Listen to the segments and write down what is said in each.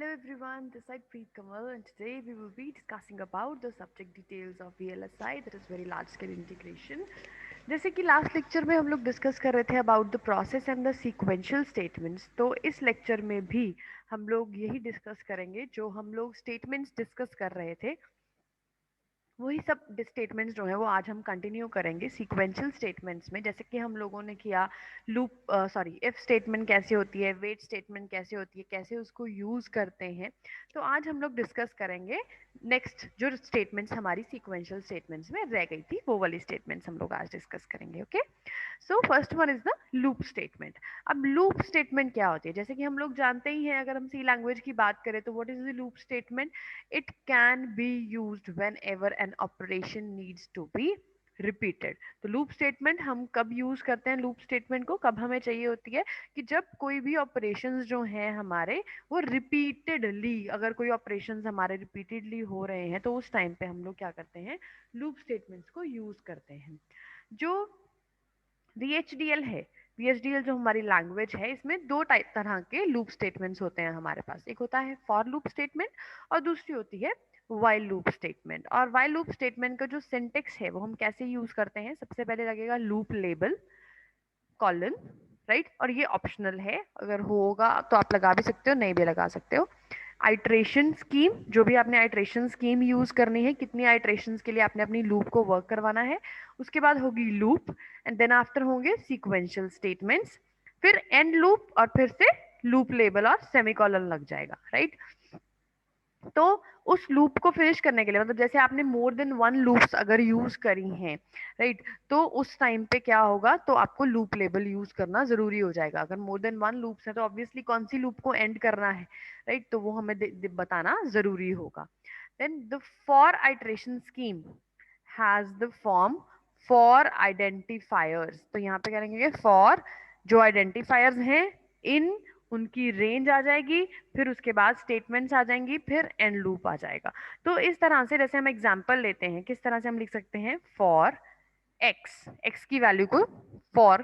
Hello everyone, this is Preet Kamal and today we will be discussing about the subject details of VLSI, that is very large scale integration. जैसे कि last lecture में हम लोग discuss कर रहे थे about the process and the sequential statements, तो इस लेक्चर में भी हम लोग यही डिस्कस करेंगे जो हम लोग स्टेटमेंट्स डिस्कस कर रहे थे। वही सब स्टेटमेंट्स जो है वो आज हम कंटिन्यू करेंगे सीक्वेंशियल स्टेटमेंट्स में। जैसे कि हम लोगों ने किया लूप इफ स्टेटमेंट कैसे होती है, वेट स्टेटमेंट कैसे होती है, कैसे उसको यूज करते हैं। तो आज हम लोग डिस्कस करेंगे नेक्स्ट जो स्टेटमेंट्स हमारी सीक्वेंशियल स्टेटमेंट्स में रह गई थी, वो वाली स्टेटमेंट्स हम लोग आज डिस्कस करेंगे। Okay, so first one is the loop statement. अब लूप स्टेटमेंट क्या होती है, जैसे कि हम लोग जानते ही हैं, अगर हम सी लैंग्वेज की बात करें तो what is the loop statement? It can be used whenever an operation needs to be repeated। तो लूप स्टेटमेंट हम कब यूज करते हैं? लूप स्टेटमेंट को कब हमें चाहिए होती है कि जब कोई भी ऑपरेशंस जो हैं हमारे वो रिपीटेडली, अगर कोई ऑपरेशंस हमारे रिपीटेडली हो रहे हैं तो उस टाइम पे हम लोग क्या करते हैं? लूप स्टेटमेंट्स को यूज करते हैं। जो VHDL है, VHDL जो हमारी लैंग्वेज है, इसमें दो टाइप तरह के लूप स्टेटमेंट्स होते हैं हमारे पास। एक होता है फॉर लूप स्टेटमेंट और दूसरी होती है वाइल लूप स्टेटमेंट। और वाइल लूप स्टेटमेंट का जो सिंटेक्स है वो हम कैसे यूज करते हैं? सबसे पहले लगेगा लूप लेबल कॉलन, राइट, और ये ऑप्शनल है, अगर होगा तो आप लगा भी सकते हो, नहीं भी लगा सकते हो। आइट्रेशन स्कीम, जो भी आपने आइट्रेशन स्कीम यूज करनी है, कितनी आइट्रेशन के लिए आपने अपनी लूप को वर्क करवाना है। उसके बाद होगी लूप एंड देन आफ्टर होंगे सीक्वेंशियल स्टेटमेंट्स, फिर एंड लूप और फिर से लूप लेबल और सेमीकोलन लग जाएगा, राइट। तो उस लूप को फिनिश करने के लिए, मतलब जैसे आपने मोर देन वन लूप्स अगर यूज करी हैं, राइट, तो उस टाइम पे क्या होगा, तो आपको लूप लेबल यूज करना जरूरी हो जाएगा। अगर मोर देन वन लूप्स है तो ऑब्वियसली कौन सी लूप को एंड करना है, राइट, तो वो हमें बताना जरूरी होगा। Then the for iteration scheme has the form for identifiers. तो यहाँ पे करेंगे फॉर, जो आइडेंटिफायर्स हैं इन उनकी रेंज आ जाएगी, फिर उसके बाद स्टेटमेंट्स आ जाएंगी, फिर एंड लूप आ जाएगा। तो इस तरह से, जैसे हम एग्जांपल लेते हैं, किस तरह से हम लिख सकते हैं? फॉर एक्स, एक्स की वैल्यू को फॉर,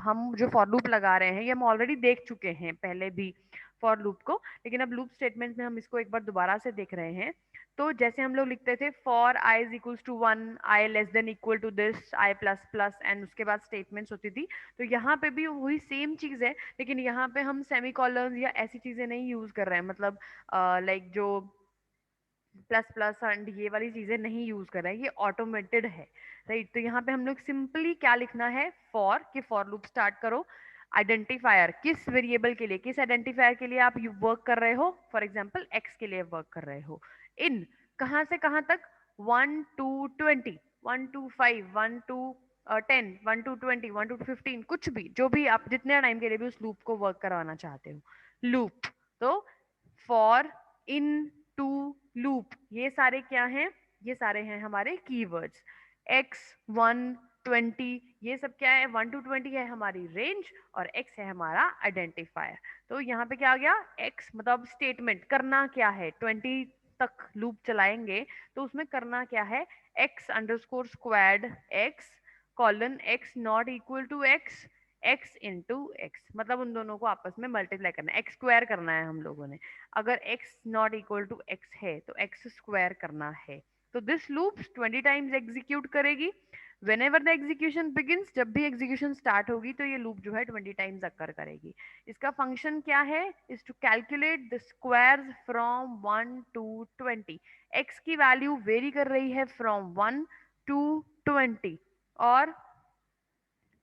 हम जो फॉर लूप लगा रहे हैं ये हम ऑलरेडी देख चुके हैं पहले भी फॉर लूप को, लेकिन अब लूप स्टेटमेंट में हम इसको एक बार दोबारा से देख रहे हैं। तो जैसे हम लोग लिखते थे for i is equals to 1, i less than equal to this, i plus plus, and उसके बाद स्टेटमेंट्स होती थी। तो यहाँ पे भी वही सेम चीज है, लेकिन यहाँ पे हम सेमी कॉलम या ऐसी चीजें नहीं यूज कर रहे हैं, मतलब लाइक जो प्लस प्लस एंड ये वाली चीजें नहीं यूज कर रहे हैं, ये ऑटोमेटेड है, राइट। तो यहाँ पे हम लोग सिंपली क्या लिखना है? फॉर, कि फॉर लूप स्टार्ट करो। आइडेंटिफायर, किस वेरिएबल के लिए, किस आइडेंटिफायर के लिए आप वर्क कर रहे हो? फॉर एग्जाम्पल एक्स के लिए वर्क कर रहे हो। इन, कहाँ से कहाँ तक? 1 to 20, 1 to 5, 1 to 10, 1 to 20, 1 to 15, कुछ भी, जो भी आप जितने टाइम के लिए भी उस लूप को वर्क करवाना चाहते हो, लूप। तो फॉर, इन, टू, लूप, ये सारे क्या हैं? ये सारे हैं हमारे कीवर्ड्स। x 1 20, ये सब क्या है? 1 to 20 है हमारी रेंज और x है हमारा आइडेंटिफायर। तो यहाँ पे क्या आ गया? x मतलब स्टेटमेंट करना क्या है, 20 तक लूप चलाएंगे तो उसमें करना क्या है? x underscore squad x colon x not equal to x, x into x, मतलब उन दोनों को आपस में मल्टीप्लाई करना है, एक्स स्क्वायर करना है हम लोगों ने। अगर x not equal to x है तो x स्क्वायर करना है। तो दिस लूप 20 टाइम्स एग्जीक्यूट करेगी। whenever the execution begins, जब भी एग्जीक्यूशन स्टार्ट होगी तो ये लूप जो है 20 टाइम्स अकर करेगी। इसका फंक्शन क्या है? Is to calculate the squares from 1 to 20। x की वैल्यू वेरी कर रही है फ्रॉम 1 to 20, और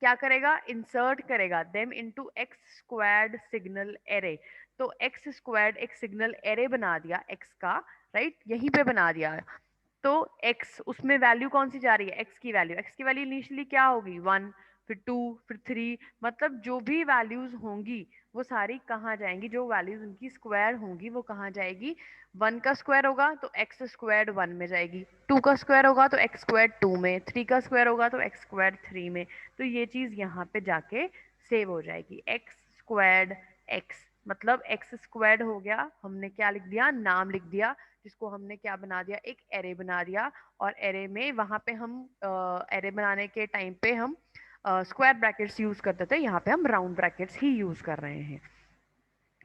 क्या करेगा? इंसर्ट करेगा them into x squared signal array. तो एक्स स्क्वायर्ड एक सिग्नल एरे बना दिया एक्स का, राइट, यहीं पे बना दिया। तो x, उसमें वैल्यू कौन सी जा रही है? x की वैल्यू, x की वैल्यू इनिशियली क्या होगी? 1, फिर 2, फिर 3, मतलब जो भी वैल्यूज होंगी वो सारी कहाँ जाएंगी? जो वैल्यूज उनकी स्क्वायर होंगी वो कहाँ जाएगी? 1 का स्क्वायर होगा तो एक्स स्क्वायर 1 में जाएगी, 2 का स्क्वायर होगा तो एक्स स्क्वायर 2 में, 3 का स्क्वायर होगा तो एक्स स्क्वायर 3 में। तो ये चीज यहाँ पे जाके सेव हो जाएगी, एक्स स्क्वायर्ड एक्स, मतलब एक्स स्क्वायर्ड हो गया। हमने क्या लिख दिया? नाम लिख दिया, जिसको हमने क्या बना दिया? एक एरे बना दिया। और एरे में वहां पे हम एरे बनाने के टाइम पे हम स्क्वायर ब्रैकेट्स यूज करते थे, यहाँ पे हम राउंड ब्रैकेट्स ही यूज कर रहे हैं।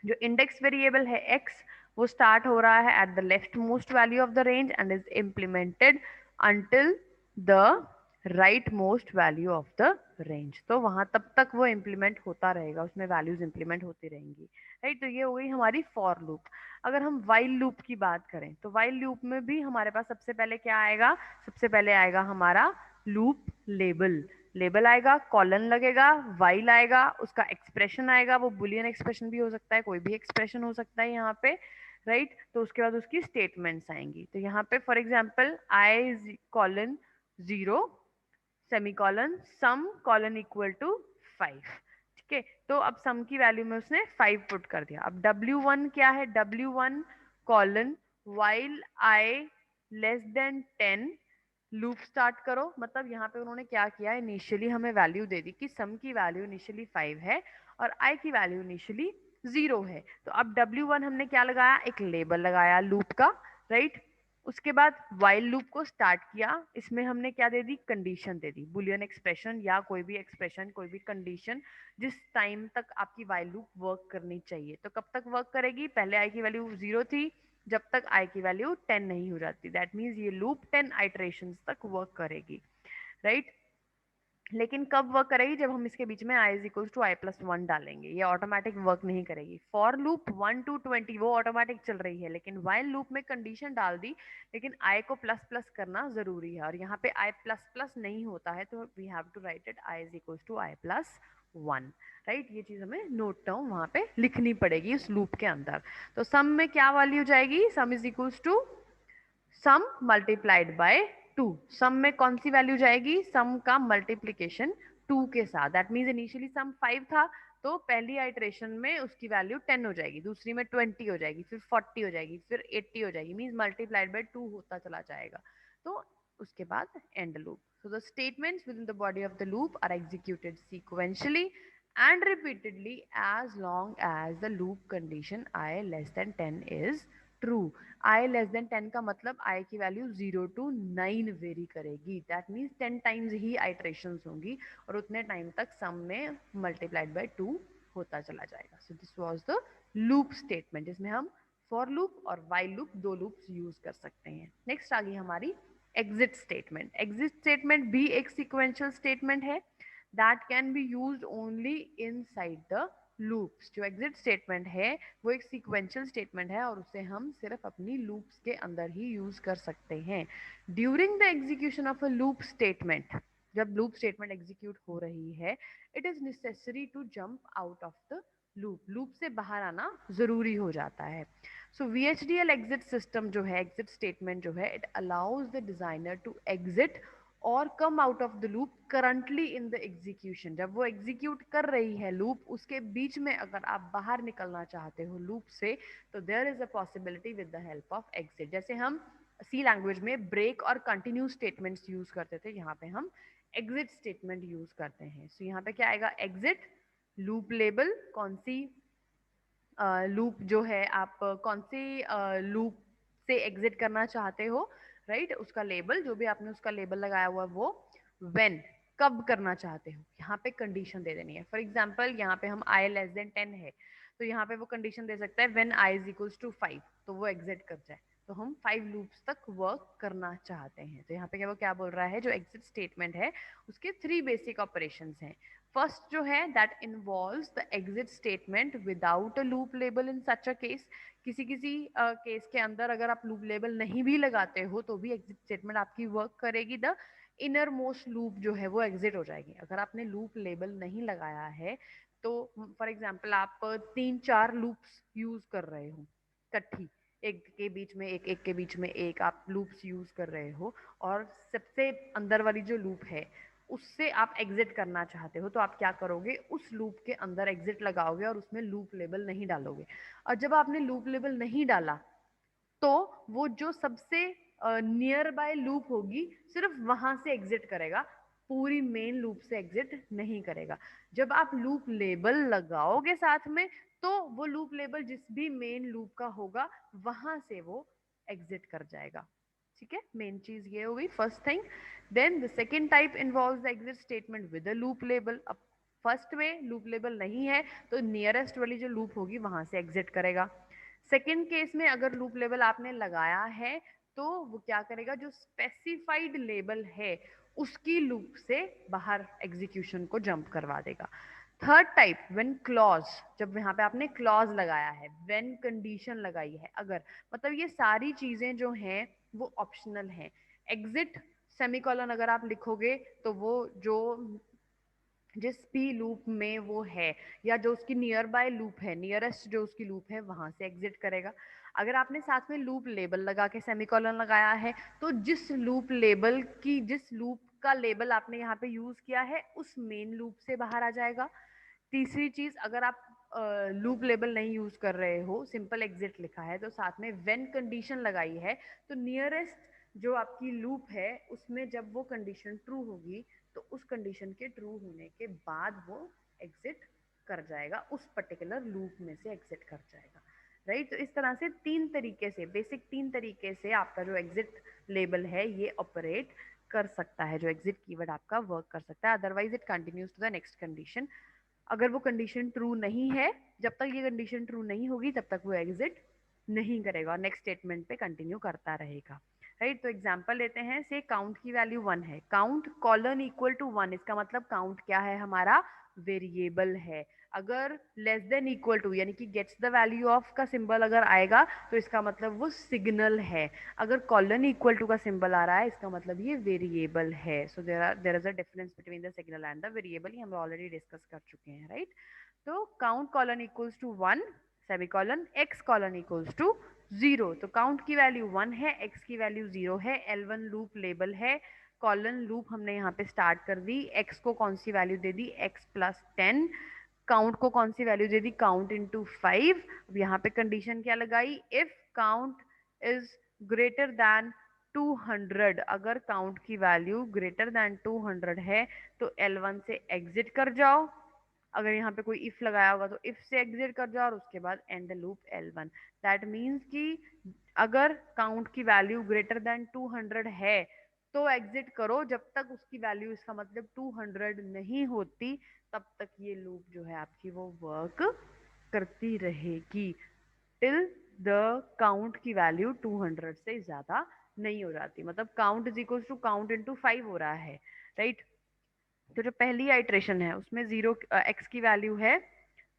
जो इंडेक्स वेरिएबल है x, वो स्टार्ट हो रहा है at the left most value of the range and is implemented until the right most value of the range. तो वहां तब तक वो इम्प्लीमेंट होता रहेगा, उसमें वैल्यूज इम्प्लीमेंट होती रहेंगी, राइट। तो ये हो गई हमारी फॉर लूप। अगर हम वाइल लूप की बात करें तो वाइल लूप में भी हमारे पास सबसे पहले क्या आएगा, सबसे पहले आएगा हमारा लूप लेबल। लेबल आएगा, कॉलन लगेगा, वाइल आएगा, उसका एक्सप्रेशन आएगा, वो बुलियन एक्सप्रेशन भी हो सकता है, कोई भी एक्सप्रेशन हो सकता है यहाँ पे, राइट। तो उसके बाद उसकी स्टेटमेंट्स आएंगी। तो यहाँ पे for example i colon 0 semicolon sum colon equal to 5, ठीक है। तो अब सम की वैल्यू में उसने 5 पुट कर दिया। अब W1 क्या है, W1 colon while I less then 10 loop start करो। मतलब यहाँ पे उन्होंने क्या किया, इनिशियली हमें वैल्यू दे दी कि सम की वैल्यू इनिशियली 5 है और आई की वैल्यू इनिशियली 0 है। तो अब W1 हमने क्या लगाया, एक लेबल लगाया लूप का, राइट। उसके बाद वाइल लूप को स्टार्ट किया, इसमें हमने क्या दे दी, कंडीशन दे दी, बुलियन एक्सप्रेशन या कोई भी एक्सप्रेशन, कोई भी कंडीशन जिस टाइम तक आपकी वाइल लूप वर्क करनी चाहिए। तो कब तक वर्क करेगी, पहले आई की वैल्यू 0 थी, जब तक आई की वैल्यू 10 नहीं हो जाती। दैट मीन्स ये लूप 10 आइटरेशंस तक वर्क करेगी, राइट। लेकिन कब वर्क करेगी, जब हम इसके बीच में I is equal to I plus 1 डालेंगे। ये ऑटोमेटिक वर्क नहीं करेगी। फॉर लूप 1 to 20 वो ऑटोमेटिक चल रही है, लेकिन वाइल लूप में कंडीशन डाल दी, लेकिन आई को प्लस प्लस करना जरूरी है, और यहाँ पे आई प्लस प्लस नहीं होता है, तो we have to write it i is equal to I plus 1, right. ये चीज हमें नोट डाउन वहां पे लिखनी पड़ेगी उस लूप के अंदर। तो सम में क्या वैल्यू जाएगी, sum is equal to sum multiplied by 2। Sum में कौन सी वैल्यू जाएगी, सम का मल्टीप्लीकेशन 2 के साथ। दैट मीन्स इनिशियली सम 5 था, तो पहली आइटरेशन में उसकी वैल्यू 10 हो जाएगी, दूसरी में 20 हो जाएगी, फिर 40 हो जाएगी, फिर 80 हो जाएगी। मीन्स मल्टीप्लाइड बाय 2 होता चला जाएगा। तो उसके बाद and loop. So the statements within the body of the loop are executed sequentially and repeatedly as long as the loop condition I less than 10 is true। I less then 10 का मतलब आई की value 0 to 9 very करेगी। That means 10 times he iterations होंगी और उतने time तक सम में multiplied by 2 होता चला जाएगा। So this was the loop statement, जिसमें हम फॉर लूप और वाइल लूप दो लूप्स यूज कर सकते हैं। नेक्स्ट आ गई हमारी एग्जिट स्टेटमेंट। एग्जिट स्टेटमेंट भी एक सीक्वेंशियल स्टेटमेंट है that can be used only inside the loops. जो एग्जिट स्टेटमेंट है वो एक सीक्वेंशियल स्टेटमेंट है और उसे हम सिर्फ अपनी लूप्स के अंदर ही यूज कर सकते हैं। During the execution of a loop statement, जब लूप स्टेटमेंट एग्जीक्यूट हो रही है, it is necessary to jump out of the loop. Loop से बाहर आना जरूरी हो जाता है। सो VHDL एग्जिट सिस्टम जो है, एग्जिट स्टेटमेंट जो है, it allows the designer to exit और come out of the loop currently in the execution. जब वो एग्जीक्यूट कर रही है लूप, उसके बीच में अगर आप बाहर निकलना चाहते हो लूप से, तो there is a possibility with the help of exit. जैसे हम सी लैंग्वेज में ब्रेक और कंटिन्यू स्टेटमेंट्स यूज करते थे, यहाँ पे हम एग्जिट स्टेटमेंट यूज करते हैं। सो यहाँ पे क्या आएगा, एग्जिट लूप लेबल, कौन सी लूप जो है, आप कौन सी लूप से एग्जिट करना चाहते हो, राइट, उसका लेबल, जो भी आपने उसका लेबल लगाया हुआ है वो, व्हेन, कब करना चाहते हो, यहाँ पे कंडीशन दे देनी है। फॉर एग्जांपल यहाँ पे हम आई लेस देन 10 है, तो यहाँ पे वो कंडीशन दे सकता है when i is equals to 5, तो वो एग्जिट कर जाए। तो हम 5 लूप्स तक वर्क करना चाहते हैं। तो यहाँ पे क्या वो क्या बोल रहा है, जो एग्जिट स्टेटमेंट है उसके 3 बेसिक ऑपरेशंस हैं। फर्स्ट जो है, that involves the exit statement without a loop label in such a case. किसी किसी केस के अंदर अगर आप लूप लेबल नहीं भी लगाते हो तो भी एग्जिट स्टेटमेंट आपकी वर्क करेगी। द इनर मोस्ट लूप जो है वो एग्जिट हो जाएगी। अगर आपने लूप लेबल नहीं लगाया है तो फॉर एग्जाम्पल आप 3-4 लूप्स यूज कर रहे हो इकट्ठी, एक के बीच में एक के बीच में एक आप लूप्स यूज कर रहे हो, और सबसे अंदर वाली जो लूप है उससे आप एग्जिट करना चाहते हो, तो आप क्या करोगे, उस लूप के अंदर एग्जिट लगाओगे और उसमें लूप लेबल नहीं डालोगे। और जब आपने लूप लेबल नहीं डाला तो वो जो सबसे नियर बाय लूप होगी सिर्फ वहां से एग्जिट करेगा, पूरी मेन लूप से एग्जिट नहीं करेगा। जब आप लूप लेबल लगाओगे साथ में, तो वो लूप लेबल जिस भी मेन लूप का होगा वहां से वो एग्जिट कर जाएगा। ठीक है, मेन चीज ये हो गई first thing. Then the second type involves the exit statement with a loop label. अब फर्स्ट में लूप लेबल नहीं है तो नियरेस्ट वाली जो लूप होगी वहां से एग्जिट करेगा। सेकेंड केस में अगर लूप लेबल आपने लगाया है तो वो क्या करेगा, जो स्पेसिफाइड लेबल है उसकी लूप से बाहर एग्जीक्यूशन को जंप करवा देगा। थर्ड टाइप, व्हेन क्लॉज, जब यहाँ पे आपने क्लॉज लगाया है, व्हेन कंडीशन लगाई है, अगर, मतलब ये सारी चीजें जो हैं वो ऑप्शनल हैं। एग्जिट सेमीकोलन अगर आप लिखोगे तो वो जो जिस भी लूप में वो है या जो उसकी नियर बाय लूप है, नियरेस्ट जो उसकी लूप है वहां से एग्जिट करेगा। अगर आपने साथ में लूप लेबल लगा के सेमीकोलन लगाया है तो जिस लूप लेबल की, जिस लूप का लेबल आपने यहाँ पे यूज किया है उस मेन लूप से बाहर आ जाएगा। तीसरी चीज, अगर आप लूप लेबल नहीं यूज कर रहे हो, सिंपल एग्जिट लिखा है तो साथ में व्हेन कंडीशन लगाई है तो नियरेस्ट जो आपकी लूप है उसमें जब वो कंडीशन ट्रू होगी तो उस कंडीशन के ट्रू होने के बाद वो एग्जिट कर जाएगा, उस पर्टिकुलर लूप में से एग्जिट कर जाएगा। राइट, तो इस तरह से तीन तरीके से, बेसिक तीन तरीके से आपका जो एग्जिट लेबल है ये ऑपरेट कर सकता है, जो एग्जिट कीवर्ड आपका वर्क कर सकता है। Otherwise it continues to the next condition. अगर वो कंडीशन ट्रू नहीं है, जब तक ये कंडीशन ट्रू नहीं होगी तब तक वो एग्जिट नहीं करेगा और नेक्स्ट स्टेटमेंट पे कंटिन्यू करता रहेगा। राइट, तो एग्जांपल लेते हैं, से काउंट की वैल्यू 1 है, काउंट कॉलन इक्वल टू 1, इसका मतलब काउंट क्या है हमारा, वेरिएबल है। अगर लेस देन इक्वल टू यानी कि गेट्स द वैल्यू ऑफ का सिंबल अगर आएगा तो इसका मतलब वो सिग्नल है। अगर कॉलन इक्वल टू का सिंबल आ रहा है इसका मतलब ये वेरिएबल है। So there is a difference between the signal and the variable, ये हम ऑलरेडी डिस्कस कर चुके हैं। राइट, तो count colon equals to 1 semicolon, x colon equals to 0। तो काउंट की वैल्यू 1 है, एक्स की वैल्यू 0 है, L1 लूप लेबल है, कॉलन लूप हमने यहाँ पे स्टार्ट कर दी, एक्स को कौन सी वैल्यू दे दी, एक्स प्लस 10, काउंट को कौन सी वैल्यू दे दी, काउंट इंटू 5। अब यहाँ पे कंडीशन क्या लगाई, if count is greater than 200, अगर काउंट की वैल्यू ग्रेटर दैन 200 है तो L1 से एग्जिट कर जाओ। अगर यहाँ पे कोई इफ लगाया होगा तो इफ से एग्जिट कर जाओ और उसके बाद and the loop L1। That means कि अगर काउंट की वैल्यू ग्रेटर देन 200 है तो एग्जिट करो, जब तक उसकी वैल्यू, इसका मतलब 200 नहीं होती तब तक ये लूप जो है आपकी वो वर्क करती रहेगी टिल द काउंट की वैल्यू 200 से ज्यादा नहीं हो जाती। मतलब count is equal to count into 5 हो रहा है। राइट, तो जो पहली आइट्रेशन है उसमें जीरो, एक्स की वैल्यू है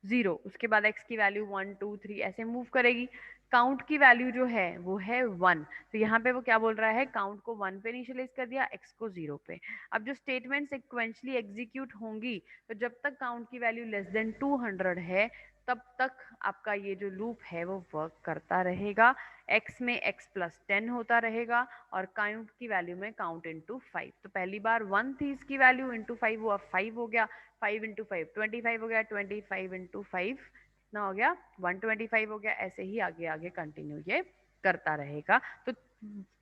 0, उसके बाद एक्स की वैल्यू 1 2 3 ऐसे मूव करेगी। काउंट की वैल्यू जो है वो है 1, तो यहाँ पे वो क्या बोल रहा है, काउंट को 1 पे इनिशियलाइज कर दिया, एक्स को 0 पे। अब जो स्टेटमेंट सिक्वेंशली एग्जीक्यूट होंगी तो जब तक काउंट की वैल्यू लेस देन 200 है तब तक आपका ये जो लूप है वो वर्क करता रहेगा। एक्स में एक्स प्लस 10 होता रहेगा और काउंट की वैल्यू में काउंट इंटू 5। तो पहली बार 1 थी इसकी वैल्यू, इंटू 5 हुआ 5 हो गया, 5 इंटू 5 25 हो गया, 25 इंटू 5 कितना हो गया 125 हो गया। ऐसे ही आगे आगे कंटिन्यू ये करता रहेगा। तो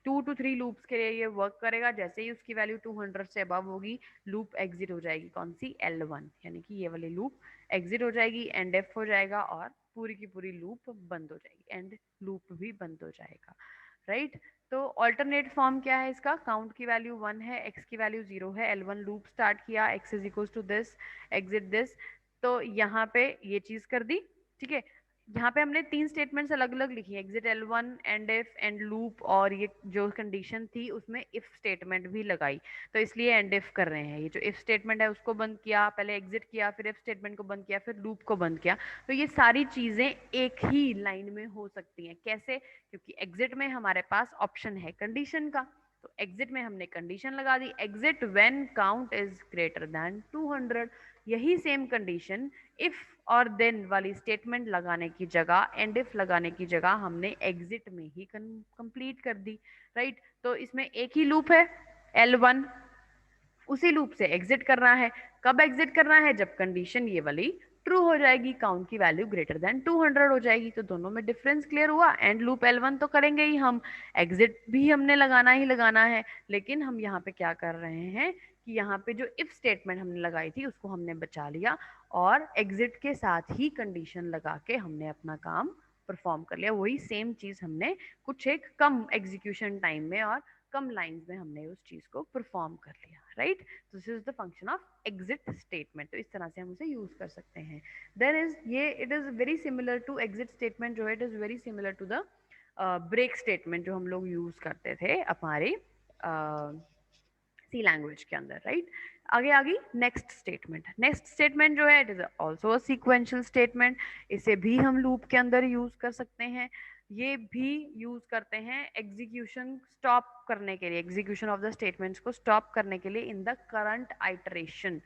2 to 3 लूप्स के लिए ये वर्क करेगा। जैसे ही उसकी वैल्यू 200 से अबव होगी लूप एग्जिट हो जाएगी, कौन सी, L1, यानी कि ये वाली लूप एग्जिट हो जाएगी, एंड एफ हो जाएगा और पूरी की पूरी लूप बंद हो जाएगी, एंड लूप भी बंद हो जाएगा। राइट, तो ऑल्टरनेट फॉर्म क्या है इसका, काउंट की वैल्यू 1 है, एक्स की वैल्यू 0 है, L1 लूप स्टार्ट किया, x is equal to this, exit this. तो यहाँ पे ये चीज कर दी। ठीक है, यहाँ पे हमने तीन स्टेटमेंट्स अलग अलग लिखी है, exit L1, and if, and loop, और ये जो कंडीशन थी उसमें इफ स्टेटमेंट भी लगाई, तो इसलिए एंड इफ कर रहे हैं। ये जो इफ स्टेटमेंट है उसको बंद किया, पहले एग्जिट किया, फिर इफ स्टेटमेंट को बंद किया, फिर लूप को बंद किया। तो ये सारी चीजें एक ही लाइन में हो सकती हैं। कैसे, क्योंकि एग्जिट में हमारे पास ऑप्शन है कंडीशन का, तो एग्जिट में हमने कंडीशन लगा दी, exit when count is greater than 200। यही सेम कंडीशन इफ और देन वाली स्टेटमेंट लगाने की जगह, एंड इफ लगाने की जगह हमने एग्जिट में ही कंप्लीट कर दी। राइट, तो इसमें एक ही लूप है L1, उसी लूप से एग्जिट करना है। कब एग्जिट करना है, जब कंडीशन ये वाली ट्रू हो जाएगी, काउंट की वैल्यू ग्रेटर देन 200 हो जाएगी। तो दोनों में डिफरेंस क्लियर हुआ। एंड लूप L1 तो करेंगे ही हम, एग्जिट भी हमने लगाना ही लगाना है, लेकिन हम यहाँ पे क्या कर रहे हैं कि यहाँ पे जो इफ स्टेटमेंट हमने लगाई थी उसको हमने बचा लिया और एग्जिट के साथ ही कंडीशन लगा के हमने अपना काम परफॉर्म कर लिया। वही सेम चीज हमने कुछ एक कम एग्जीक्यूशन टाइम में और कम लाइंस में हमने उस चीज को परफॉर्म कर लिया। Right. This is the function of exit statement. तो इस तरह से हम उसे यूज कर सकते हैं. देन इज ये it is very similar to exit statement जो है, it is very similar to the break statement जो हम लोग यूज करते थे हमारे सी लैंग्वेज के अंदर, राइट. आगे आगे नेक्स्ट स्टेटमेंट. नेक्स्ट स्टेटमेंट जो है it is also a sequential statement. इसे भी हम लूप के अंदर यूज कर सकते हैं. ये भी यूज करते हैं एग्जीक्यूशन स्टॉप करने के लिए, एग्जीक्यूशन ऑफ द स्टेटमेंट्स को स्टॉप करने के लिए in the current iteration,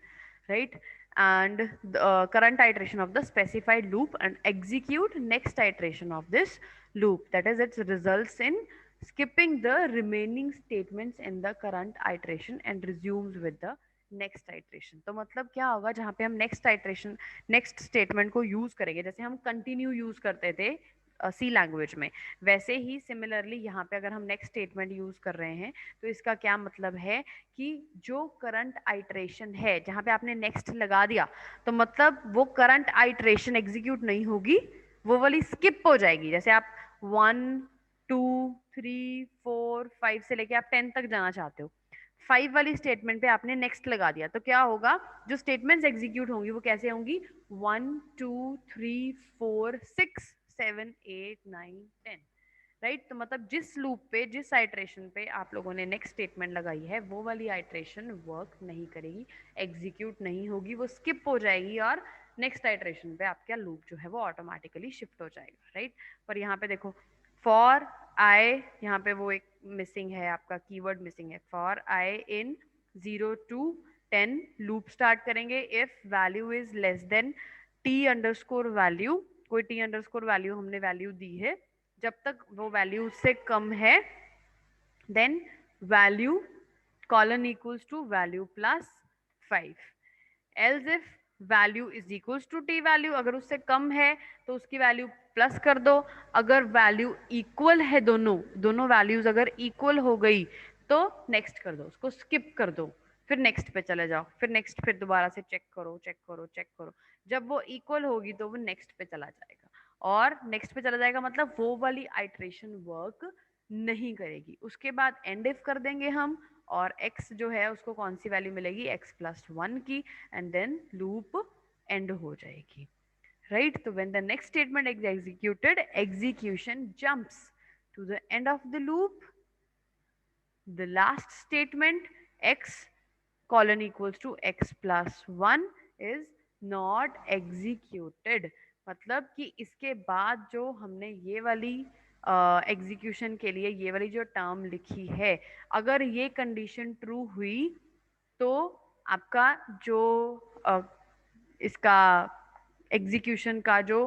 right. And the current iteration of the specified loop and execute next iteration of this loop, that is it results in skipping the remaining statements in the current iteration and resumes with the next iteration. तो मतलब क्या होगा, जहाँ पे हम next iteration next statement को use करेंगे, जैसे हम continue use करते थे सी लैंग्वेज में, वैसे ही सिमिलरली यहाँ पे अगर हम नेक्स्ट स्टेटमेंट यूज कर रहे हैं तो इसका क्या मतलब है कि जो करंट आइटरेशन है जहाँ पे आपने नेक्स्ट लगा दिया, तो मतलब वो करंट आइटरेशन एग्जीक्यूट नहीं होगी, वो वाली स्किप हो जाएगी. जैसे आप 1 2 3 4 5 से लेके आप 10 तक जाना चाहते हो, 5 वाली स्टेटमेंट पे आपने नेक्स्ट लगा दिया, तो क्या होगा, जो स्टेटमेंट्स एग्जीक्यूट होंगी वो कैसे होंगी, 1 2 3 4 6 7 8 9 10, राइट. तो मतलब जिस लूप पे जिस आइटरेशन पे आप लोगों ने नेक्स्ट स्टेटमेंट लगाई है वो वाली आइटरेशन वर्क नहीं करेगी, एग्जीक्यूट नहीं होगी, वो स्किप हो जाएगी और नेक्स्ट आइटरेशन पे आपका लूप जो है वो ऑटोमेटिकली शिफ्ट हो जाएगा, राइट. पर यहाँ पे देखो फॉर आई, यहाँ पे वो एक मिसिंग है, आपका कीवर्ड मिसिंग है. For I in 0 to 10 loop start करेंगे if value is less than T underscore value. कोई टी अंडरस्कोर वैल्यू हमने वैल्यू दी है, जब तक वो वैल्यू से कम है then value colon equals to value plus 5. Else if value is equals to T value, अगर उससे कम है तो उसकी वैल्यू प्लस कर दो. अगर वैल्यू इक्वल है, दोनों दोनों वैल्यूज अगर इक्वल हो गई तो नेक्स्ट कर दो, उसको स्किप कर दो, फिर नेक्स्ट पे चले जाओ, फिर नेक्स्ट, फिर दोबारा से चेक करो चेक करो चेक करो. जब वो इक्वल होगी तो वो नेक्स्ट पे चला जाएगा, और नेक्स्ट पे चला जाएगा मतलब वो वाली आइटरेशन वर्क नहीं करेगी. उसके बाद एंड इफ कर देंगे हम, और x जो है उसको कौन सी वैल्यू मिलेगी, x plus 1 की, एंड देन लूप एंड हो जाएगी, राइट. तो when the next statement is executed, execution jumps to the end of the loop. The last statement x colon equals to x plus 1 is not executed. मतलब कि इसके बाद जो हमने ये वाली एग्जीक्यूशन के लिए ये वाली जो टर्म लिखी है, अगर ये कंडीशन ट्रू हुई तो आपका जो इसका एग्जीक्यूशन का जो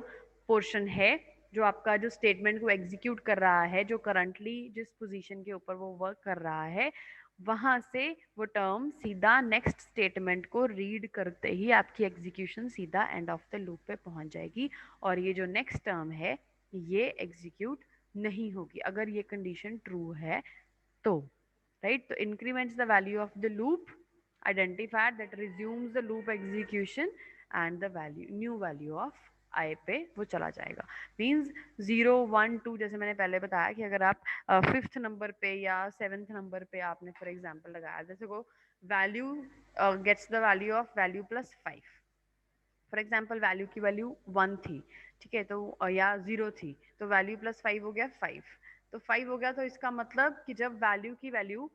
पोर्शन है, जो आपका जो स्टेटमेंट को एग्जीक्यूट कर रहा है, जो करंटली जिस पोजीशन के ऊपर वो वर्क कर रहा है, वहां से वो टर्म सीधा नेक्स्ट स्टेटमेंट को रीड करते ही आपकी एग्जीक्यूशन सीधा एंड ऑफ द लूप पे पहुंच जाएगी, और ये जो नेक्स्ट टर्म है ये एग्जीक्यूट नहीं होगी अगर ये कंडीशन ट्रू है तो, राइट. तो increments the value of the loop identifier that resumes the loop execution and the value new value of आई पे वो चला जाएगा. मीन्स 0 1 2 जैसे मैंने पहले बताया कि अगर आप 5th नंबर पे या 7th नंबर पे आपने फॉर एग्जांपल लगाया, जैसे को value gets the value of value plus 5, for example value की वैल्यू 1 थी, ठीक है, तो या 0 थी, तो वैल्यू प्लस 5 हो गया 5. तो 5 हो गया, तो इसका मतलब कि जब वैल्यू की वैल्यू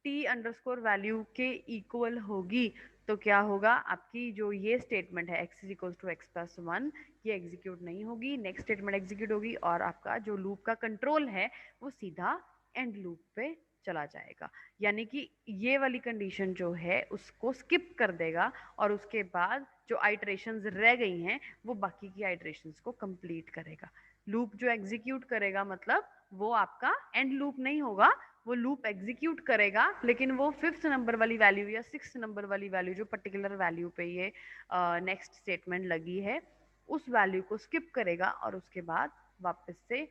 टी अंडरस्कोर वैल्यू के इक्वल होगी तो क्या होगा, आपकी जो ये स्टेटमेंट है x is equal to x plus 1 ये एग्जीक्यूट नहीं होगी, नेक्स्ट स्टेटमेंट एग्जीक्यूट होगी, और आपका जो लूप का कंट्रोल है वो सीधा एंड लूप पे चला जाएगा. यानी कि ये वाली कंडीशन जो है उसको स्किप कर देगा, और उसके बाद जो आइटरेशंस रह गई हैं वो बाकी की आइटरेशंस को कंप्लीट करेगा. लूप जो एग्जीक्यूट करेगा मतलब वो आपका एंड लूप नहीं होगा, वो लूप एग्जीक्यूट करेगा, लेकिन वो 5th नंबर वाली वैल्यू या 6th नंबर वाली वैल्यू जो पर्टिकुलर वैल्यू पे ये नेक्स्ट स्टेटमेंट लगी है उस वैल्यू को स्किप करेगा, और उसके बाद वापस से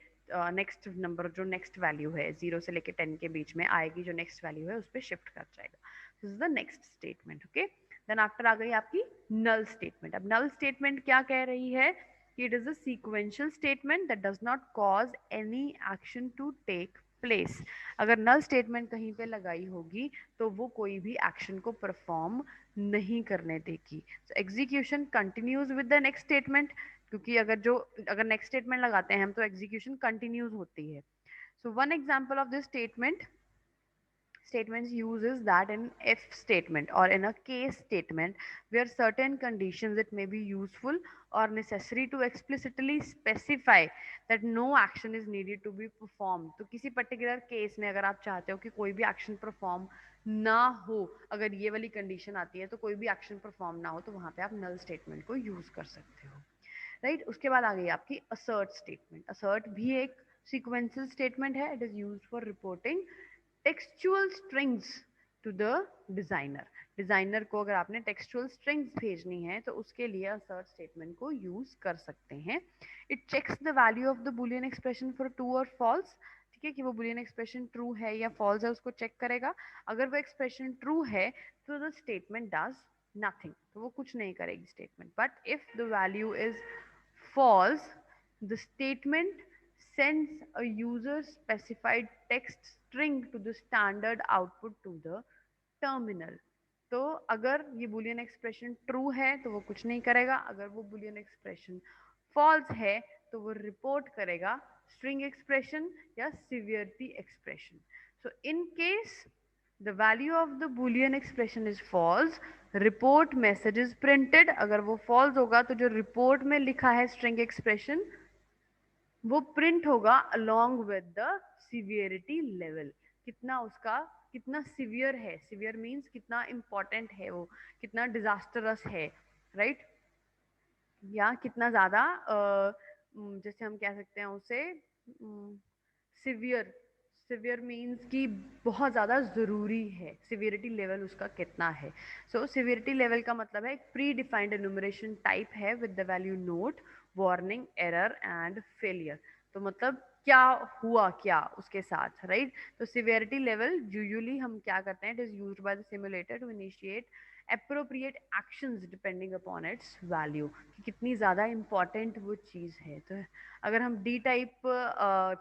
नेक्स्ट नंबर जो नेक्स्ट वैल्यू है 0 से लेके 10 के बीच में आएगी जो नेक्स्ट वैल्यू है उस पर शिफ्ट कर जाएगा. This is the next statement. Okay, then after आ गई आपकी नल स्टेटमेंट. अब नल स्टेटमेंट क्या कह रही है कि it is a sequential statement that does not cause any action to take place. अगर नल स्टेटमेंट कहीं पे लगाई होगी तो वो कोई भी एक्शन को परफॉर्म नहीं करने देगी। So execution continues with the next statement, क्योंकि अगर नेक्स्ट स्टेटमेंट लगाते हैं हम तो एग्जीक्यूशन कंटिन्यूज होती है। So one example of this statements uses that in if statement or in a case statement where certain conditions it may be useful or necessary to explicitly specify that no action is needed to be performed। तो किसी particular case में अगर आप चाहते हो कि कोई भी एक्शन परफॉर्म ना हो, अगर ये वाली कंडीशन आती है तो कोई भी एक्शन परफॉर्म ना हो, तो वहां पे आप नल स्टेटमेंट को यूज कर सकते हो, राइट। उसके बाद आ गई आपकी असर्ट स्टेटमेंट। असर्ट भी एक सीक्वेंशियल स्टेटमेंट है। It is used for reporting textual strings to the designer. Designer को अगर आपने टेक्सचुअल स्ट्रिंग्स भेजनी है तो उसके लिए असर्ट स्टेटमेंट को यूज कर सकते हैं। It checks the value of the boolean expression for true और फॉल्स। ठीक है, कि वो बुलियन एक्सप्रेशन ट्रू है या फॉल्स है उसको चेक करेगा। अगर वो एक्सप्रेशन ट्रू है तो द स्टेटमेंट डज नथिंग, तो वो कुछ नहीं करेगी statement. But if the value is false, the statement sends a user specified text string to the standard output to the terminal। तो अगर ये बुलियन एक्सप्रेशन ट्रू है तो वो कुछ नहीं करेगा, अगर वो बुलियन एक्सप्रेशन फॉल्स है तो वो रिपोर्ट करेगा स्ट्रिंग एक्सप्रेशन या severity expression. So in case the value of the boolean expression is false, report message is printed। अगर वो false होगा तो जो report में लिखा है string expression वो प्रिंट होगा along with the severity level। कितना उसका कितना सिवियर है, सिवियर मीन्स कितना इंपॉर्टेंट है वो, कितना डिजास्टरस है, राइट। या कितना ज्यादा जैसे हम कह सकते हैं उसे सिवियर। सिवियर मीन्स कि बहुत ज़्यादा ज़रूरी है, सिवियरिटी लेवल उसका कितना है। सो सिवियरिटी लेवल का मतलब है एक प्री डिफाइंड एनुमरेशन टाइप है with the value note, warning, error and failure. तो मतलब क्या हुआ क्या उसके साथ, राइट। तो सिवियरिटी लेवल यूजुअली हम क्या करते हैं, it is used by the simulator to initiate appropriate actions depending upon its value, कि कितनी ज़्यादा इम्पॉर्टेंट वो चीज़ है। तो अगर हम डी टाइप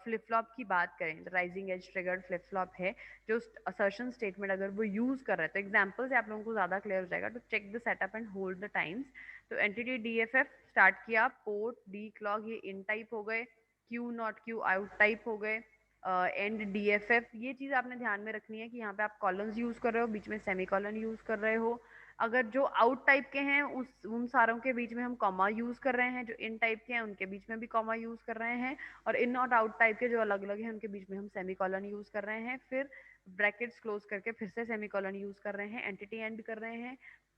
फ्लिप फ्लॉप की बात करें, rising edge triggered flip flop है जो असर्शन स्टेटमेंट अगर वो यूज़ कर रहा है, तो एग्जाम्पल से आप लोगों को ज़्यादा क्लियर हो जाएगा। To check the setup and hold the times, तो entity D F F start किया, पोर्ट डी क्लॉक ये इन टाइप हो गए, Q not Q out type हो गए, एंड डी एफ एफ। ये चीज़ आपने ध्यान में रखनी है कि यहाँ पे आप कॉलम्स यूज़ कर रहे हो, बीच में सेमी कॉलन यूज़ कर रहे हो। अगर जो आउट टाइप के हैं उन सारों के बीच में हम कॉमा यूज कर रहे हैं, जो इन टाइप के हैं उनके बीच में भी कॉमा यूज कर रहे हैं, और इन नॉट आउट टाइप के जो अलग अलग हैं उनके बीच में हम सेमी कॉलन यूज कर रहे हैं, फिर ब्रैकेट्स क्लोज करके फिर से सेमी कॉलन यूज कर रहे हैं, एंटिटी एंड कर रहे हैं।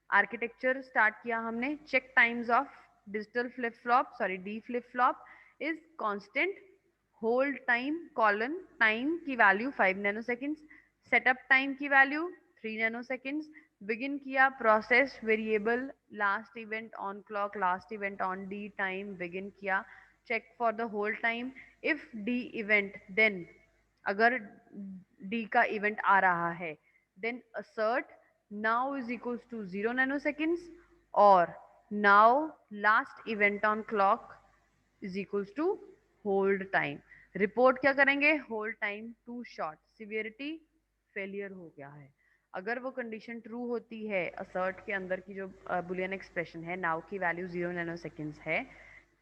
आर्किटेक्चर स्टार्ट किया हमने, check times of digital flip flop sorry D flip flop is constant, hold time colon time की value 5 nanoseconds, setup time की वैल्यू 3 नैनो सेकेंड्स, बिगिन किया process variable last event on clock last event on D time begin किया, check for the whole time, if D event then अगर D का event आ रहा है then assert now is equals to 0 nanoseconds और now last event on clock is equals to hold time। Report क्या करेंगे, hold time too short, severity failure हो गया है। अगर वो कंडीशन ट्रू होती है, असर्ट के अंदर की जो बुलियन एक्सप्रेशन है नाउ की वैल्यू 0 नैनो सेकेंड्स है,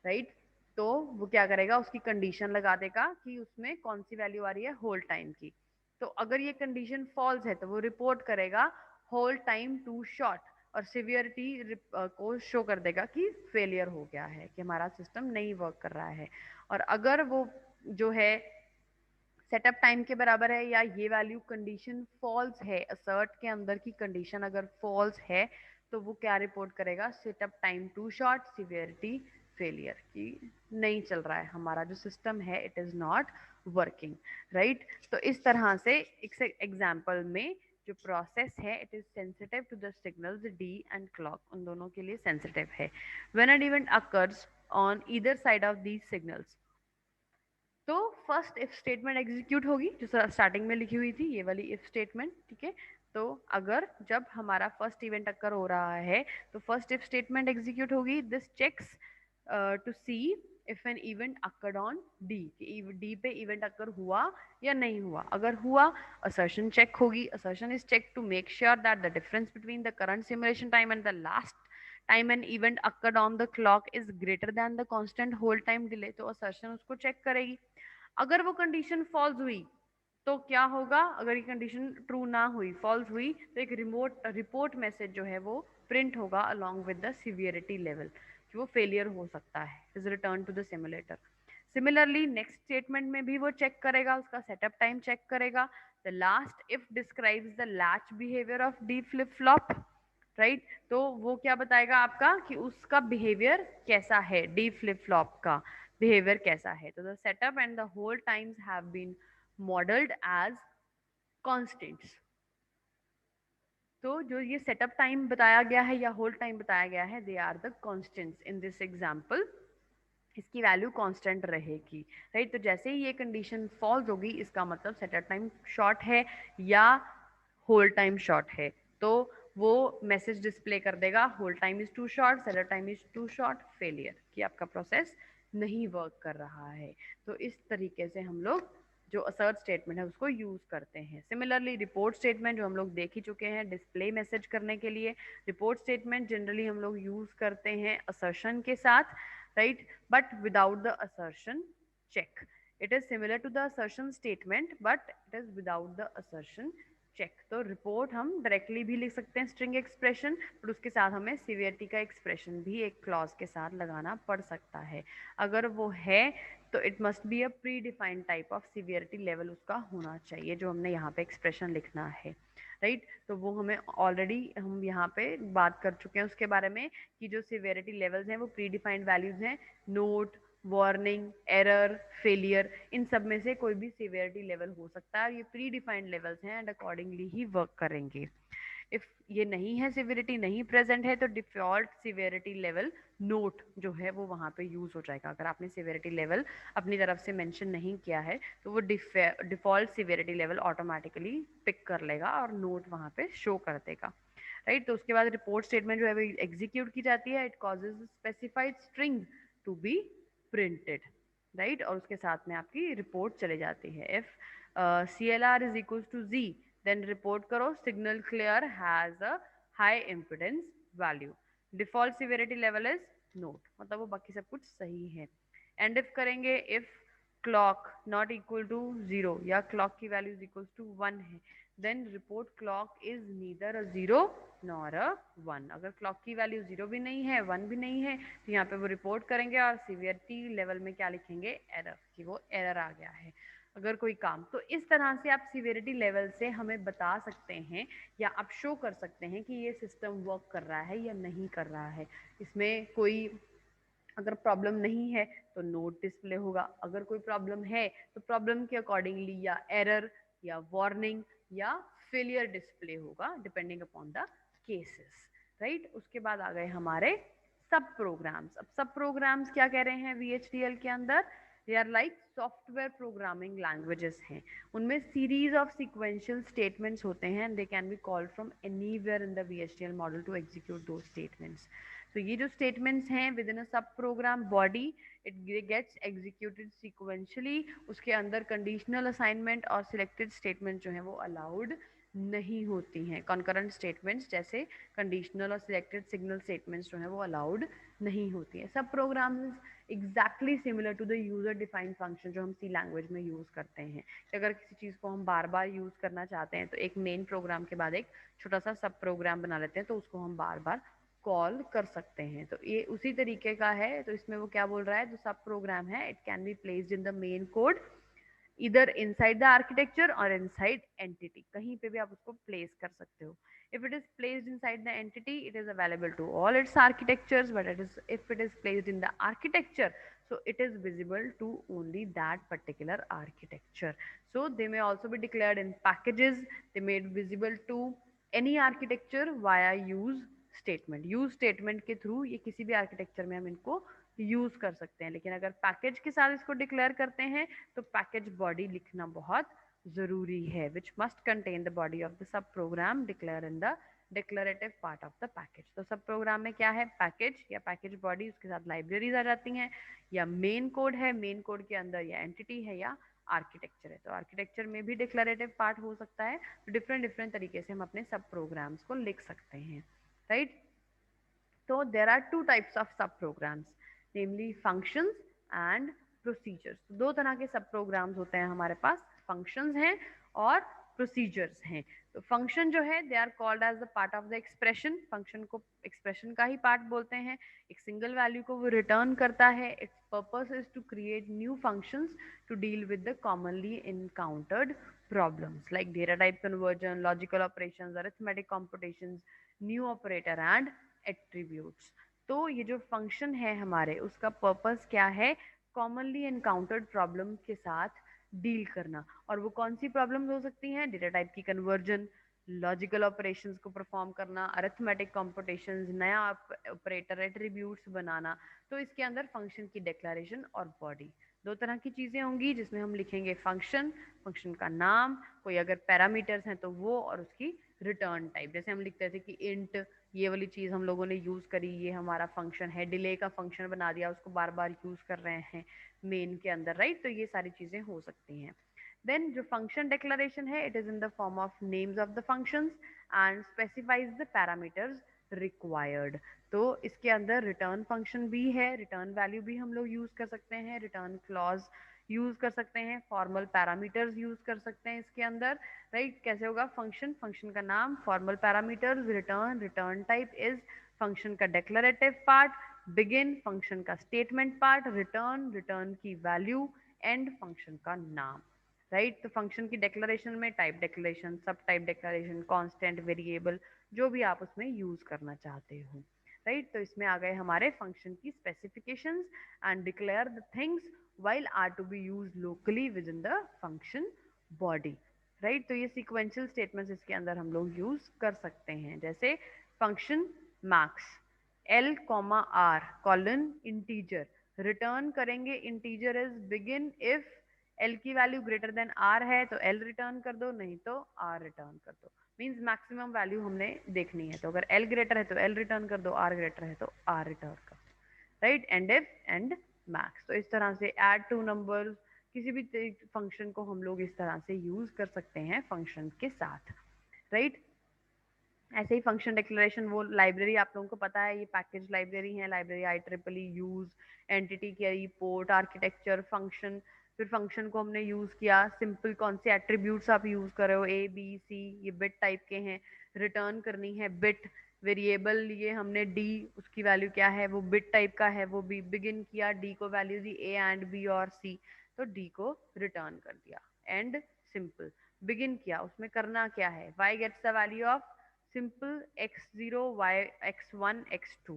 राइट, तो वो क्या करेगा, उसकी कंडीशन लगा देगा कि उसमें कौन सी वैल्यू आ रही है, होल्ड टाइम की। तो अगर ये कंडीशन फॉल्स है तो वो रिपोर्ट करेगा होल्ड टाइम टू शॉर्ट, और सिवियरिटी को शो कर देगा कि फेलियर हो गया है, कि हमारा सिस्टम नहीं वर्क कर रहा है। और अगर वो जो है सेटअप टाइम के बराबर है या ये वैल्यू कंडीशन फॉल्स है, असर्ट के अंदर की कंडीशन अगर फॉल्स है तो वो क्या रिपोर्ट करेगा, setup time too short, severity failure, की नहीं चल रहा है हमारा जो सिस्टम है, it is not working, right. तो इस तरह से एक एग्जाम्पल में जो प्रोसेस है it is sensitive to the signals d and clock, उन दोनों के लिए सेंसिटिव है। When an event occurs on either side of these signals, तो फर्स्ट इफ स्टेटमेंट एग्जीक्यूट होगी जो स्टार्टिंग में लिखी हुई थी, ये वाली इफ स्टेटमेंट, ठीक है। तो अगर जब हमारा फर्स्ट इवेंट अकर हो रहा है तो फर्स्ट इफ स्टेटमेंट एग्जीक्यूट होगी, this checks to see if an event occurred on d, d पे इवेंट अकर हुआ या नहीं हुआ। अगर हुआ, असर्शन चेक होगी। Assertion is check to make sure that the difference between the current simulation time and the last time an event occurred on the clock is greater than the constant hold time delay. तो assertion उसको check करेगी। अगर वो condition false हुई तो क्या होगा? अगर ये कंडीशन ट्रू ना हुई, फॉल्स हुई, तो एक रिपोर्ट मैसेज जो है वो प्रिंट होगा along with the severity level कि वो फेलियर हो सकता है, is return to the simulator. Similarly next statement में भी वो चेक करेगा, उसका सेटअप टाइम चेक करेगा। The last if describes the latch behaviour of d flip flop, right. तो वो क्या बताएगा आपका कि उसका बिहेवियर कैसा है, डी फ्लिप फ्लॉप का बिहेवियर कैसा है। तो the setup and the hold times have been modelled as constants. तो जो ये सेटअप टाइम बताया गया है या होल्ड टाइम बताया गया है, they are the constants in this example. इसकी वैल्यू कांस्टेंट रहेगी, राइट। तो जैसे ही ये कंडीशन फॉल्स होगी, इसका मतलब सेटअप टाइम शॉर्ट है या होल्ड टाइम शॉर्ट है। तो वो मैसेज डिस्प्ले कर देगा, hold time is too short, setup time is too short, failure, कि आपका प्रोसेस नहीं वर्क कर रहा है। तो इस तरीके से हम लोग जो असर्ट स्टेटमेंट है उसको यूज करते हैं। सिमिलरली रिपोर्ट स्टेटमेंट जो हम लोग देख ही चुके हैं डिस्प्ले मैसेज करने के लिए, रिपोर्ट स्टेटमेंट जनरली हम लोग यूज करते हैं असर्शन के साथ, right, but without the assertion check. It is similar to the assertion statement but it is without the assertion check. तो रिपोर्ट हम डायरेक्टली भी लिख सकते हैं स्ट्रिंग एक्सप्रेशन, पर उसके साथ हमें सीवियरिटी का एक्सप्रेशन भी एक क्लॉज के साथ लगाना पड़ सकता है। अगर वो है तो it must be a pre defined type of severity level उसका होना चाहिए, जो हमने यहाँ पे एक्सप्रेशन लिखना है, राइट। तो वो हमें ऑलरेडी हम यहाँ पे बात कर चुके हैं उसके बारे में कि जो सिवियरिटी लेवल्स हैं वो प्री डिफाइंड वैल्यूज हैं। नोट, वार्निंग, एरर, फेलियर, इन सब में से कोई भी सिवियरिटी लेवल हो सकता है। ये प्री डिफाइंड लेवल्स हैं एंड अकॉर्डिंगली ही वर्क करेंगे। इफ ये नहीं है, सिवियरिटी नहीं प्रेजेंट है, तो डिफॉल्ट सिवियरिटी लेवल नोट जो है वो वहाँ पे यूज हो जाएगा। अगर आपने सिवियरिटी लेवल अपनी तरफ से मेंशन नहीं किया है तो वो default severity level automatically pick कर लेगा और नोट वहाँ पे शो कर देगा, राइट। तो उसके बाद रिपोर्ट स्टेटमेंट जो है वो एग्जीक्यूट की जाती है। It causes specified string to be printed, right, और उसके साथ में आपकी रिपोर्ट चले जाती है। If CLR is equal to Z, then report करो signal clear has a high impedance value, default severity level is note, मतलब वो बाकी सब कुछ सही है। एंड इफ करेंगे, if clock not equal to 0 या क्लॉक की वैल्यू इज इक्वल टू 1 है, then report clock is neither a 0 nor a 1। अगर क्लॉक की वैल्यू 0 भी नहीं है, 1 भी नहीं है, तो यहाँ पे वो रिपोर्ट करेंगे और सीवियरिटी लेवल में क्या लिखेंगे? एरर, कि वो एरर आ गया है अगर कोई काम। तो इस तरह से आप सीवियरिटी लेवल से हमें बता सकते हैं या आप शो कर सकते हैं कि ये सिस्टम वर्क कर रहा है या नहीं कर रहा है। इसमें कोई अगर प्रॉब्लम नहीं है तो नोट डिस्प्ले होगा, अगर कोई प्रॉब्लम है तो प्रॉब्लम के अकॉर्डिंगली या एरर या वार्निंग या फेलियर डिस्प्ले होगा depending upon the cases, right. उसके बाद आ गए हमारे सब प्रोग्राम्स। अब सब प्रोग्राम्स क्या कह रहे हैं VHDL के अंदर? They are like software programming languages हैं। उनमें सीरीज ऑफ सिक्वेंशियल स्टेटमेंट्स होते हैं, they can be called from anywhere in the VHDL model to execute दो स्टेटमेंट्स। तो ये जो स्टेटमेंट्स हैं within a subprogram body, it gets executed sequentially. उसके अंदर कंडीशनल असाइनमेंट और सिलेक्टेड स्टेटमेंट जो है वो अलाउड नहीं होती हैं। कॉन्करेंट स्टेटमेंट्स जैसे कंडीशनल और सिलेक्टेड सिग्नल स्टेटमेंट्स जो है वो अलाउड नहीं होती हैं। Subprograms exactly similar to the user defined function जो हम सी लैंग्वेज में यूज करते हैं। अगर किसी चीज़ को हम बार बार यूज करना चाहते हैं तो एक मेन प्रोग्राम के बाद एक छोटा सा सब प्रोग्राम बना लेते हैं, तो उसको हम बार बार कॉल कर सकते हैं। तो ये उसी तरीके का है। तो इसमें वो क्या बोल रहा है, जो सब प्रोग्राम है it can be placed in the main code इधर इनसाइड द आर्किटेक्चर और इनसाइड एंटिटी, कहीं पे भी आप उसको प्लेस कर सकते हो। if it is placed inside the entity it is available to all its architectures, but if it is placed in the architecture so it is visible to only that particular architecture. So they may also be declared in packages, they made visible to any architecture via use statement. Use statement के through ये किसी भी architecture में हम इनको use कर सकते हैं। लेकिन अगर पैकेज के साथ इसको डिक्लेयर करते हैं तो पैकेज बॉडी लिखना बहुत जरूरी है, which must contain the body of the subprogram declare in the declarative part of the package. तो सब प्रोग्राम में क्या है, पैकेज या पैकेज बॉडी, उसके साथ लाइब्रेरीज आ जाती हैं, या मेन कोड है, मेन कोड के अंदर या एंटिटी है या आर्किटेक्चर है। तो आर्किटेक्चर में भी डिक्लेरेटिव पार्ट हो सकता है। तो डिफरेंट डिफरेंट तरीके से हम अपने सब प्रोग्राम्स को लिख सकते हैं, right. So there are two types of subprograms, namely functions and procedures. तो दो तरह के सब प्रोग्राम्स होते हैं हमारे पास, functions हैं और procedures हैं। तो function जो है, they are called as the part of the expression. function को expression का ही part बोलते हैं। एक single value को वो return करता है। Its purpose is to create new functions to deal with the commonly encountered problems like data type conversion, logical operations, arithmetic computations, new operator and attributes. तो ये जो फंक्शन है हमारे, उसका पर्पस क्या है, कॉमनली एनकाउंटर्ड प्रॉब्लम के साथ डील करना। और वो कौन सी प्रॉब्लम्स हो सकती हैं, डेटा टाइप की कन्वर्जन, लॉजिकल ऑपरेशंस को परफॉर्म करना, अरिथमेटिक कॉम्पिटिशन्स, नया ऑपरेटर, एट्रीब्यूट्स बनाना। तो इसके अंदर फंक्शन की डिक्लेरेशन और बॉडी, दो तरह की चीज़ें होंगी जिसमें हम लिखेंगे फंक्शन, फंक्शन का नाम, कोई अगर पैरामीटर्स हैं तो वो, और उसकी रिटर्न टाइप। जैसे हम लिखते थे कि इंट, ये वाली चीज़ हम लोगों ने यूज़ करी, ये हमारा फंक्शन है, डिले का फंक्शन बना दिया, उसको बार बार यूज़ कर रहे हैं मेन के अंदर, राइट। तो ये सारी चीज़ें हो सकती हैं। देन जो फंक्शन डिक्लेरेशन है, it is in the form of names of the functions and specifies the parameters required. तो इसके अंदर रिटर्न फंक्शन भी है, रिटर्न वैल्यू भी हम लोग यूज़ कर सकते हैं, रिटर्न क्लॉज यूज़ कर सकते हैं, फॉर्मल पैरामीटर्स यूज़ कर सकते हैं इसके अंदर, राइट। कैसे होगा, फंक्शन, फंक्शन का नाम, formal parameters, return, return type is function का डिक्लेरेटिव पार्ट, बिगिन फंक्शन का स्टेटमेंट पार्ट, रिटर्न, रिटर्न की वैल्यू, एंड फंक्शन का नाम, राइट। तो फंक्शन की डिक्लेरेशन में टाइप डिक्लेरेशन, सब टाइप डिक्लेरेशन, कांस्टेंट, वेरिएबल, जो भी आप उसमें यूज करना चाहते हो, राइट। तो इसमें आ गए हमारे फंक्शन की specifications and declare the things while are to be used locally within the function body, right. तो ये सीक्वेंशियल स्टेटमेंट्स इसके अंदर हम लोग यूज कर सकते हैं, जैसे function max, L comma R colon integer, return करेंगे integer is begin if L की वैल्यू ग्रेटर देन आर है तो एल रिटर्न कर दो, नहीं तो आर रिटर्न कर दो। मीन्स मैक्सिमम वैल्यू हमने देखनी है, तो अगर एल ग्रेटर है तो एल रिटर्न कर दो, आर ग्रेटर है तो आर रिटर्न कर दो, right. And if and max. तो इस तरह से ऐड टू नंबर्स, किसी भी फंक्शन को हम लोग इस तरह से यूज कर सकते हैं फंक्शन के साथ, राइट। ऐसे ही फंक्शन डिक्लेरेशन, वो लाइब्रेरी आप लोगों को पता है, ये पैकेज लाइब्रेरी है, लाइब्रेरी IEEE यूज, एंटिटी की पोर्ट, आर्किटेक्चर, फंक्शन। फिर फंक्शन को हमने यूज किया, सिंपल कौन से एट्रीब्यूट्स आप यूज कर रहे हो, A B C, ये बिट टाइप के हैं, रिटर्न करनी है बिट, वेरिएबल लिए हमने डी, उसकी वैल्यू क्या है, वो बिट टाइप का है, वो भी बिगिन किया, डी को value the A and B और C, तो डी को रिटर्न कर दिया। एंड सिंपल बिगिन किया, उसमें करना क्या है, y gets the value of simple x0 y x1 x2,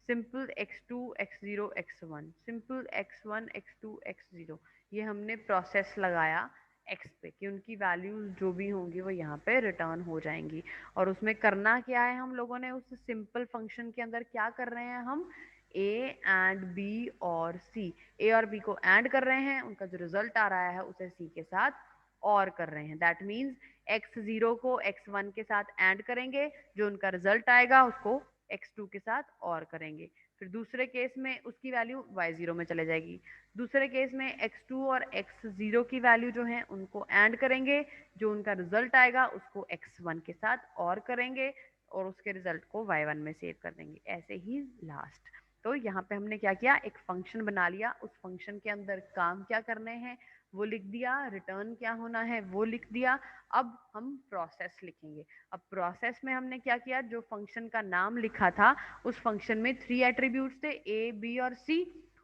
simple x2 x0 x1, simple x1 x2 x0, ये हमने प्रोसेस लगाया x पे कि उनकी वैल्यूज जो भी होंगी वो यहाँ पे रिटर्न हो जाएंगी। और उसमें करना क्या है, हम लोगों ने उस सिंपल फंक्शन के अंदर क्या कर रहे हैं, हम a एंड b और c, a और b को एंड कर रहे हैं, उनका जो रिजल्ट आ रहा है उसे c के साथ और कर रहे हैं। दैट मीन्स x0 को x1 के साथ ऐड करेंगे, जो उनका रिजल्ट आएगा उसको x2 के साथ और करेंगे। फिर दूसरे केस में उसकी वैल्यू y0 में चले जाएगी। दूसरे केस में x2 और x0 की वैल्यू जो है उनको ऐड करेंगे, जो उनका रिजल्ट आएगा उसको x1 के साथ और करेंगे, और उसके रिजल्ट को y1 में सेव कर देंगे। ऐसे ही लास्ट। तो यहाँ पे हमने क्या किया, एक फंक्शन बना लिया, उस फंक्शन के अंदर काम क्या करने हैं वो लिख दिया, रिटर्न क्या होना है वो लिख दिया। अब हम प्रोसेस लिखेंगे। अब प्रोसेस में हमने क्या किया, जो फंक्शन का नाम लिखा था उस फंक्शन में 3 एट्रीब्यूट्स थे, A B और C,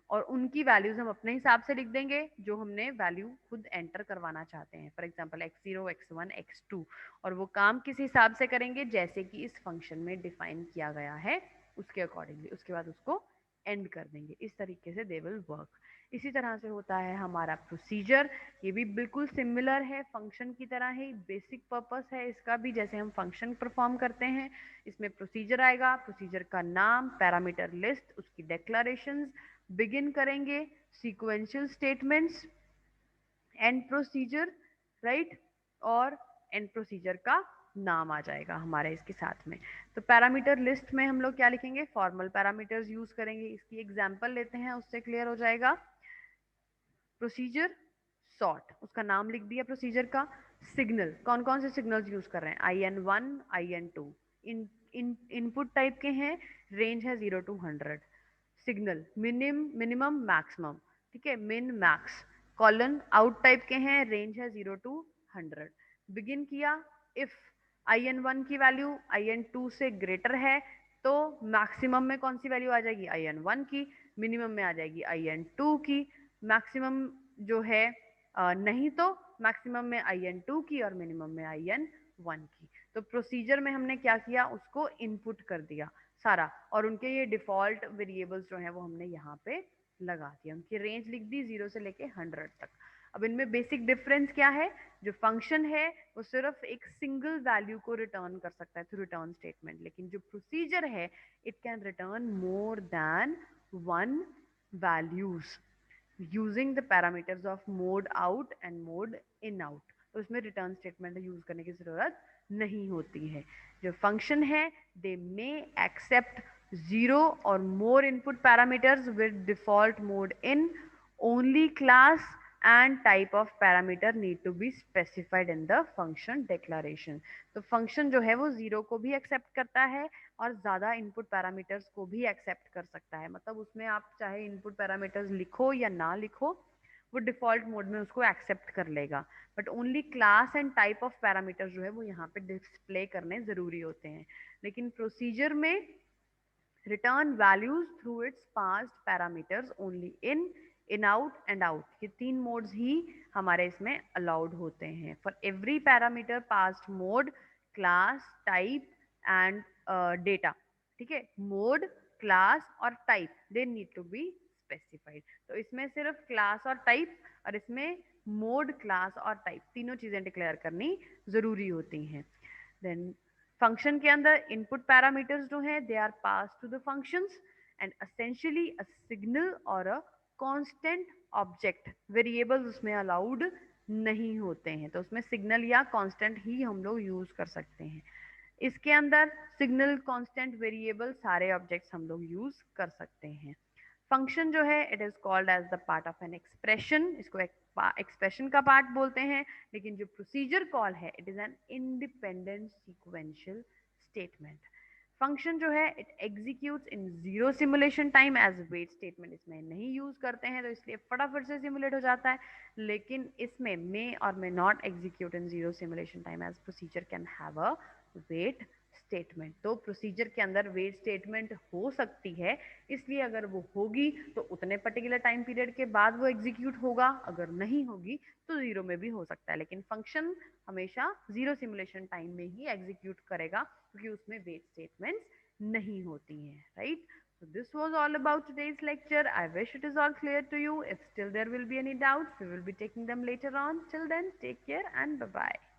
और उनकी वैल्यूज हम अपने हिसाब से लिख देंगे, जो हमने वैल्यू खुद एंटर करवाना चाहते हैं। For example x0 x1 x2, और वो काम किस हिसाब से करेंगे, जैसे कि इस फंक्शन में डिफाइन किया गया है उसके अकॉर्डिंगली, उसके बाद उसको एंड कर देंगे। इस तरीके से दे विल वर्क। इसी तरह से होता है हमारा प्रोसीजर, ये भी बिल्कुल सिमिलर है फंक्शन की तरह ही, बेसिक पर्पस है इसका भी, जैसे हम फंक्शन परफॉर्म करते हैं इसमें प्रोसीजर आएगा, प्रोसीजर का नाम, पैरामीटर लिस्ट, उसकी डिक्लेरेशंस, बिगिन करेंगे, sequential statements, and procedure, right, और एंड प्रोसीजर का नाम आ जाएगा हमारे इसके साथ में। तो पैरामीटर लिस्ट में हम लोग क्या लिखेंगे, फॉर्मल पैरामीटर्स यूज करेंगे। इसकी एग्जांपल लेते हैं, उससे क्लियर हो जाएगा। प्रोसीजर सॉर्ट, उसका नाम लिख दिया प्रोसीजर का। सिग्नल, कौन कौन से सिग्नल्स यूज कर रहे हैं, IN1 IN2। इनपुट टाइप के हैं, रेंज है 0 to 100। सिग्नल मिनिमम मैक्सिमम, ठीक है, min max. Colon out type के हैं, रेंज है 0 to 100। बिगिन किया, इफ IN1 की वैल्यू IN2 से ग्रेटर है तो मैक्सिमम में कौन सी वैल्यू आ जाएगी, IN1 की। मिनिमम में आ जाएगी IN2 की। मैक्सिमम जो है नहीं तो मैक्सिमम में IN2 की और मिनिमम में IN1 की। तो प्रोसीजर में हमने क्या किया, उसको इनपुट कर दिया सारा, और उनके ये डिफॉल्ट वेरिएबल्स जो हैं वो हमने यहाँ पे लगा दिया। उनकी रेंज लिख दी 0 से लेके 100 तक। अब इनमें बेसिक डिफरेंस क्या है, जो फंक्शन है वो सिर्फ एक सिंगल वैल्यू को रिटर्न कर सकता है थ्रू रिटर्न स्टेटमेंट, लेकिन जो प्रोसीजर है it can return more than one values using the parameters of mode out and mode in out. तो उसमें रिटर्न स्टेटमेंट यूज करने की जरूरत नहीं होती है। जो फंक्शन है दे मे accept 0 or more input parameters with default mode in only class and type of parameter need to be specified in the function declaration। तो फंक्शन जो है वो 0 को भी एक्सेप्ट करता है और ज्यादा इनपुट पैरामीटर्स को भी एक्सेप्ट कर सकता है। मतलब उसमें आप चाहे इनपुट पैरामीटर्स लिखो या ना लिखो, वो डिफॉल्ट मोड में उसको एक्सेप्ट कर लेगा। But only class and type of parameters जो है वो यहाँ पे डिस्प्ले करने जरूरी होते हैं। लेकिन प्रोसीजर में return values through its passed parameters only in out and out, ये 3 मोड्स ही हमारे इसमें अलाउड होते हैं। For every parameter passed mode, class, type and data, ठीक है। मोड, क्लास और type they need to be specified. तो इसमें सिर्फ क्लास और टाइप, और इसमें मोड, क्लास और टाइप तीनों चीजें डिक्लेयर करनी जरूरी होती हैं। देन फंक्शन के अंदर इनपुट पैरामीटर्स जो हैं they are passed to the functions and essentially a signal और अ कांस्टेंट ऑब्जेक्ट। वेरिएबल्स उसमें अलाउड नहीं होते हैं, तो उसमें सिग्नल या कांस्टेंट ही हम लोग यूज कर सकते हैं। इसके अंदर सिग्नल, कांस्टेंट, वेरिएबल सारे ऑब्जेक्ट्स हम लोग यूज कर सकते हैं। फंक्शन जो है it is called as the part of an expression, इसको एक्सप्रेशन का पार्ट बोलते हैं। लेकिन जो प्रोसीजर कॉल है it is an independent sequential statement. Function जो है it executes in 0 simulation time, as wait statement इसमें नहीं यूज करते हैं तो इसलिए फटाफट से सिमुलेट हो जाता है। लेकिन इसमें मे और may not execute in 0 simulation time as procedure can have a wait statement. तो प्रोसीजर के अंदर वेट स्टेटमेंट हो सकती है, इसलिए अगर वो होगी तो उतने पर्टिकुलर टाइम पीरियड के बाद वो एग्जीक्यूट होगा, अगर नहीं होगी तो 0 में भी हो सकता है। लेकिन फंक्शन हमेशा 0 सिमुलेशन टाइम में ही एग्जीक्यूट करेगा क्योंकि उसमें वेट स्टेटमेंट्स नहीं होती हैं, right. So this was all about today's lecture. I wish it is all clear to you. If still there will be any doubts, we will be taking them later on. Till then, take care and bye bye.